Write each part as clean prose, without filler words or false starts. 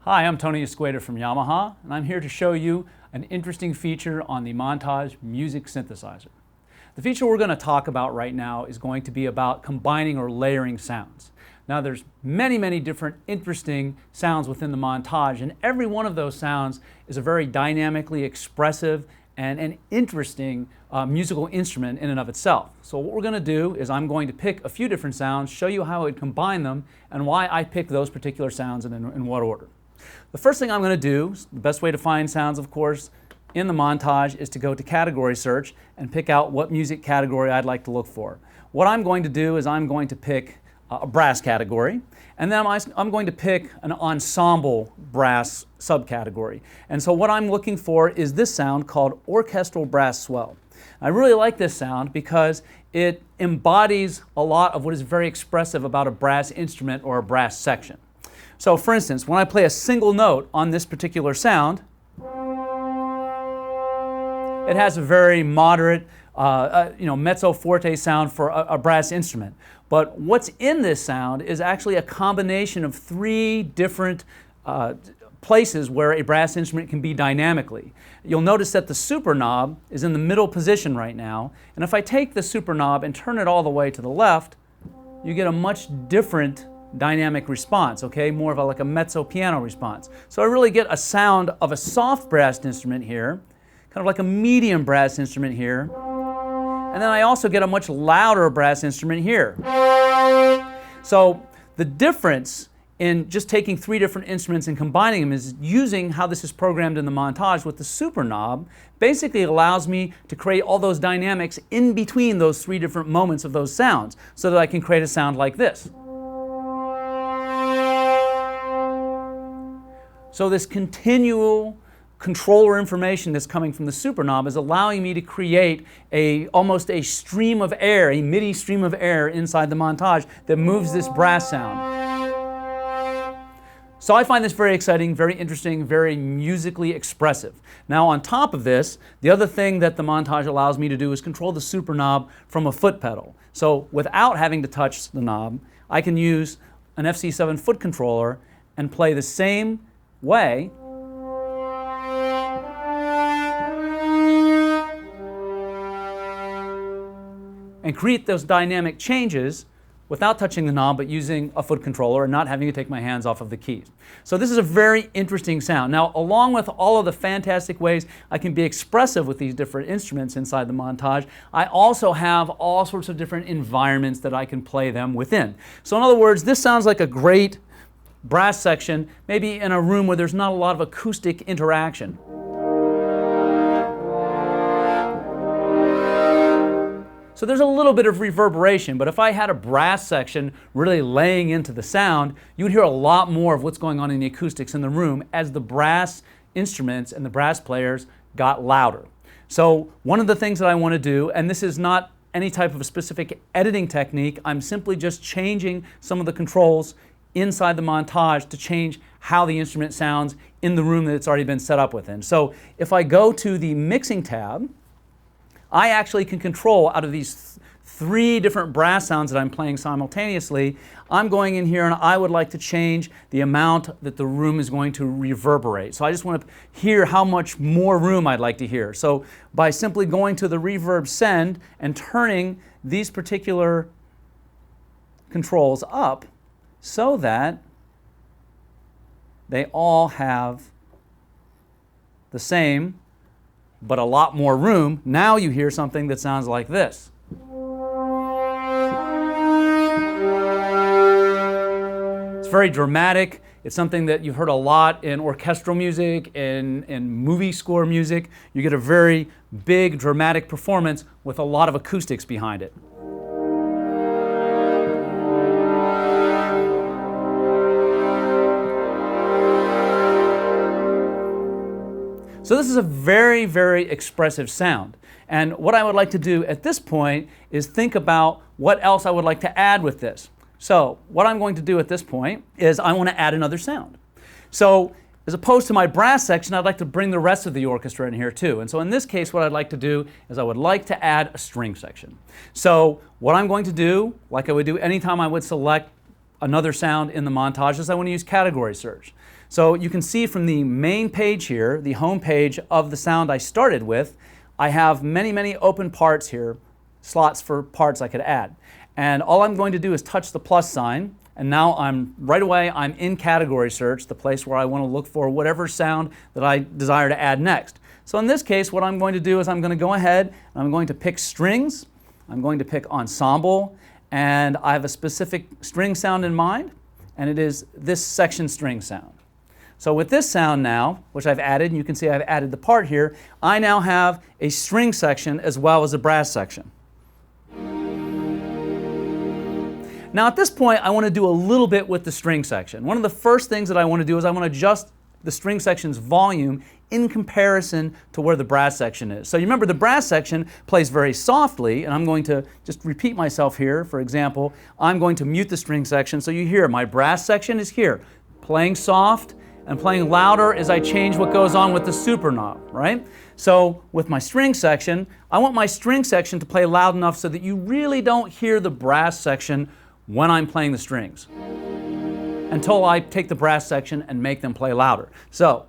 Hi, I'm Tony Escueda from Yamaha, and I'm here to show you an interesting feature on the Montage music synthesizer. The feature we're going to talk about right now is going to be about combining or layering sounds. Now there's many different interesting sounds within the Montage, and every one of those sounds is a very dynamically expressive and an interesting musical instrument in and of itself. So what we're going to do is I'm going to pick a few different sounds, show you how I would combine them, and why I pick those particular sounds and in what order. The first thing I'm going to do, the best way to find sounds, of course, in the Montage is to go to category search and pick out what music category I'd like to look for. What I'm going to do is I'm going to pick a brass category, and then I'm going to pick an ensemble brass subcategory. And so what I'm looking for is this sound called orchestral brass swell. I really like this sound because it embodies a lot of what is very expressive about a brass instrument or a brass section. So for instance, when I play a single note on this particular sound, it has a very moderate mezzo forte sound for a brass instrument. But what's in this sound is actually a combination of three different places where a brass instrument can be dynamically. You'll notice that the super knob is in the middle position right now, and if I take the super knob and turn it all the way to the left, you get a much different dynamic response, okay? More of like a mezzo piano response. So I really get a sound of a soft brass instrument here, kind of like a medium brass instrument here, and then I also get a much louder brass instrument here. So the difference in just taking three different instruments and combining them is using how this is programmed in the Montage with the super knob basically allows me to create all those dynamics in between those three different moments of those sounds so that I can create a sound like this. So this continual controller information that's coming from the super knob is allowing me to create almost a stream of air, a MIDI stream of air inside the Montage that moves this brass sound. So I find this very exciting, very interesting, very musically expressive. Now on top of this, the other thing that the Montage allows me to do is control the super knob from a foot pedal. So without having to touch the knob, I can use an FC7 foot controller and play the same way and create those dynamic changes without touching the knob but using a foot controller and not having to take my hands off of the keys. So this is a very interesting sound. Now along with all of the fantastic ways I can be expressive with these different instruments inside the Montage, I also have all sorts of different environments that I can play them within. So in other words, this sounds like a great brass section, maybe in a room where there's not a lot of acoustic interaction. So there's a little bit of reverberation, but if I had a brass section really laying into the sound, you would hear a lot more of what's going on in the acoustics in the room as the brass instruments and the brass players got louder. So one of the things that I want to do, and this is not any type of a specific editing technique, I'm simply just changing some of the controls inside the Montage to change how the instrument sounds in the room that it's already been set up within. So if I go to the mixing tab, I actually can control out of these three different brass sounds that I'm playing simultaneously. I'm going in here and I would like to change the amount that the room is going to reverberate. So I just want to hear how much more room I'd like to hear. So by simply going to the reverb send and turning these particular controls up so that they all have the same but a lot more room, now you hear something that sounds like this. It's very dramatic. It's something that you've heard a lot in orchestral music, in movie score music. You get a very big, dramatic performance with a lot of acoustics behind it. So this is a very expressive sound. And what I would like to do at this point is think about what else I would like to add with this. So what I'm going to do at this point is I want to add another sound. So as opposed to my brass section, I'd like to bring the rest of the orchestra in here too. And so in this case, what I'd like to do is I would like to add a string section. So what I'm going to do, like I would do anytime I would select another sound in the montage, is I want to use category search. So you can see from the main page here, the home page of the sound I started with, I have many open parts here, slots for parts I could add. And all I'm going to do is touch the plus sign, and now right away I'm in category search, the place where I want to look for whatever sound that I desire to add next. So in this case, what I'm going to do is I'm going to go ahead and I'm going to pick strings, I'm going to pick ensemble, and I have a specific string sound in mind, and it is this section string sound. So with this sound now, which I've added, and you can see I've added the part here, I now have a string section as well as a brass section. Now at this point, I want to do a little bit with the string section. One of the first things that I want to do is I want to adjust the string section's volume in comparison to where the brass section is. So you remember the brass section plays very softly, and I'm going to just repeat myself here. For example, I'm going to mute the string section so you hear my brass section is here, playing soft, and playing louder as I change what goes on with the super knob, right? So with my string section, I want my string section to play loud enough so that you really don't hear the brass section when I'm playing the strings, until I take the brass section and make them play louder. So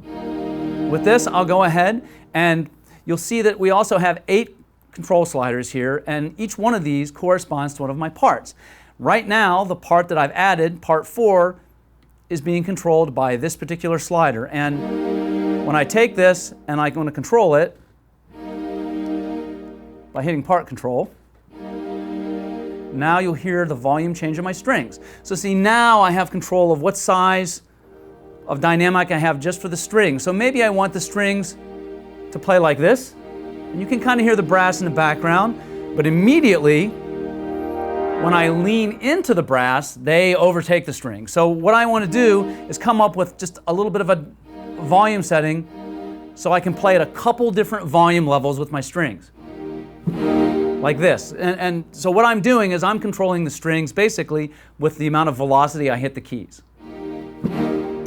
with this, I'll go ahead, and you'll see that we also have 8 control sliders here, and each one of these corresponds to one of my parts. Right now, the part that I've added, part 4, is being controlled by this particular slider. And when I take this and I'm going to control it by hitting part control, now you'll hear the volume change of my strings. So see, now I have control of what size of dynamic I have just for the strings. So maybe I want the strings to play like this. And you can kind of hear the brass in the background, but immediately when I lean into the brass, they overtake the string. So what I want to do is come up with just a little bit of a volume setting so I can play at a couple different volume levels with my strings, like this. And so what I'm doing is I'm controlling the strings basically with the amount of velocity I hit the keys.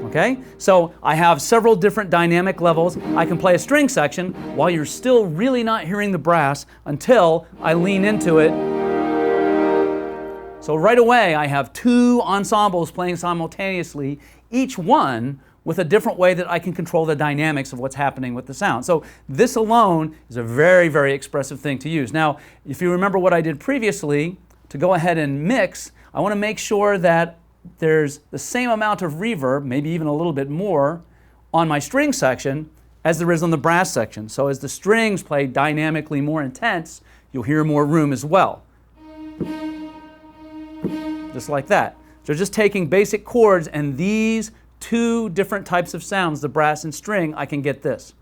Okay? So I have several different dynamic levels. I can play a string section while you're still really not hearing the brass until I lean into it. So right away, I have 2 ensembles playing simultaneously, each one with a different way that I can control the dynamics of what's happening with the sound. So this alone is a very expressive thing to use. Now, if you remember what I did previously, to go ahead and mix, I want to make sure that there's the same amount of reverb, maybe even a little bit more, on my string section as there is on the brass section. So as the strings play dynamically more intense, you'll hear more room as well. Just like that. So just taking basic chords and these 2 different types of sounds, the brass and string, I can get this.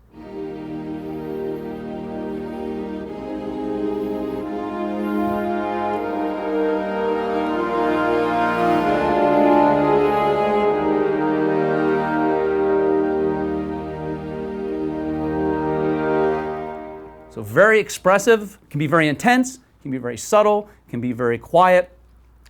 So very expressive, can be very intense, can be very subtle, can be very quiet.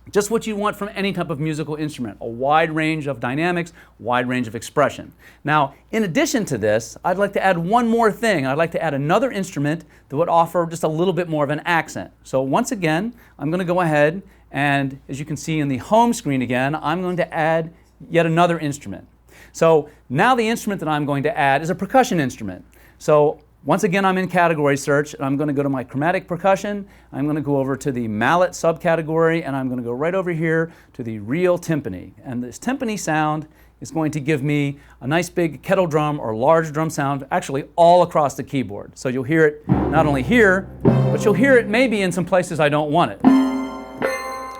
Just what you want from any type of musical instrument, a wide range of dynamics, wide range of expression. Now, in addition to this, I'd like to add one more thing. I'd like to add another instrument that would offer just a little bit more of an accent. So once again, I'm going to go ahead and, as you can see in the home screen again, I'm going to add yet another instrument. So now the instrument that I'm going to add is a percussion instrument. So once again, I'm in category search, and I'm going to go to my chromatic percussion. I'm going to go over to the mallet subcategory, and I'm going to go right over here to the real timpani. And this timpani sound is going to give me a nice big kettle drum or large drum sound actually all across the keyboard. So you'll hear it not only here, but you'll hear it maybe in some places I don't want it.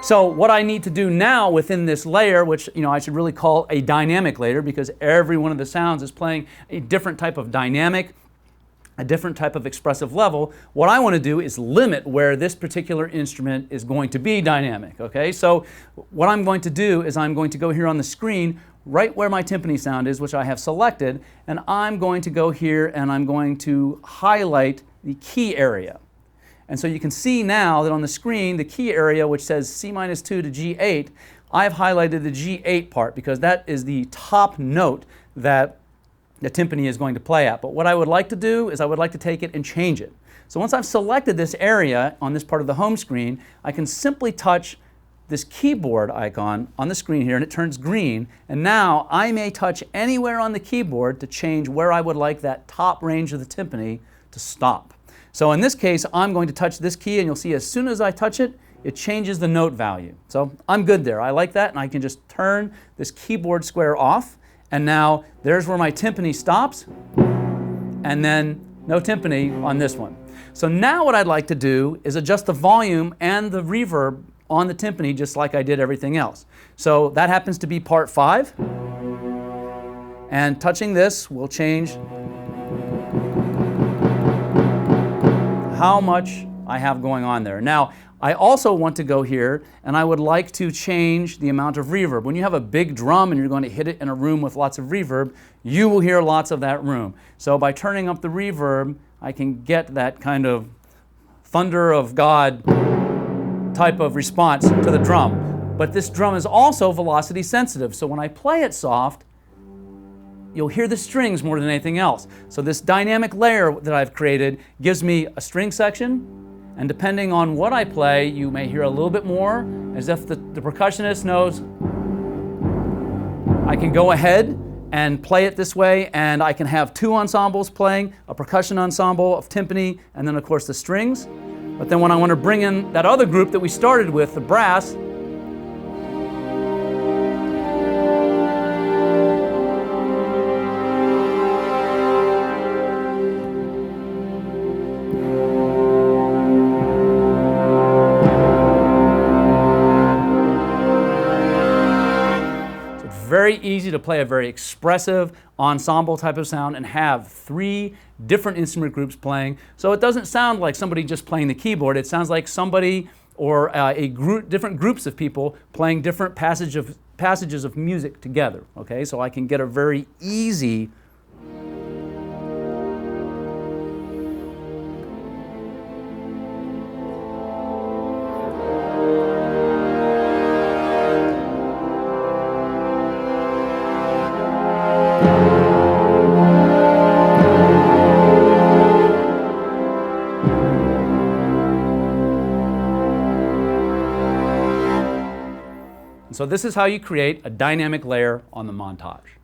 So what I need to do now within this layer, which I should really call a dynamic layer because every one of the sounds is playing a different type of dynamic, a different type of expressive level, what I want to do is limit where this particular instrument is going to be dynamic, okay? So what I'm going to do is I'm going to go here on the screen right where my timpani sound is, which I have selected, and I'm going to go here and I'm going to highlight the key area. And so you can see now that on the screen, the key area, which says C-2 to G8, I've highlighted the G8 part because that is the top note that the timpani is going to play at. But what I would like to do is I would like to take it and change it. So once I've selected this area on this part of the home screen, I can simply touch this keyboard icon on the screen here, and it turns green, and now I may touch anywhere on the keyboard to change where I would like that top range of the timpani to stop. So in this case, I'm going to touch this key, and you'll see as soon as I touch it, it changes the note value. So I'm good there. I like that, and I can just turn this keyboard square off, and now there's where my timpani stops, and then no timpani on this one. So now what I'd like to do is adjust the volume and the reverb on the timpani just like I did everything else. So that happens to be part 5. And touching this will change how much I have going on there. Now, I also want to go here and I would like to change the amount of reverb. When you have a big drum and you're going to hit it in a room with lots of reverb, you will hear lots of that room. So by turning up the reverb, I can get that kind of thunder of God type of response to the drum. But this drum is also velocity sensitive, so when I play it soft, you'll hear the strings more than anything else. So this dynamic layer that I've created gives me a string section, and depending on what I play, you may hear a little bit more, as if the percussionist knows I can go ahead and play it this way, and I can have 2 ensembles playing, a percussion ensemble of timpani, and then of course the strings. But then when I want to bring in that other group that we started with, the brass, very easy to play a very expressive ensemble type of sound and have 3 different instrument groups playing. So it doesn't sound like somebody just playing the keyboard. It sounds like somebody or different groups of people playing different passages of music together. Okay, so I can get a very easy So this is how you create a dynamic layer on the Montage.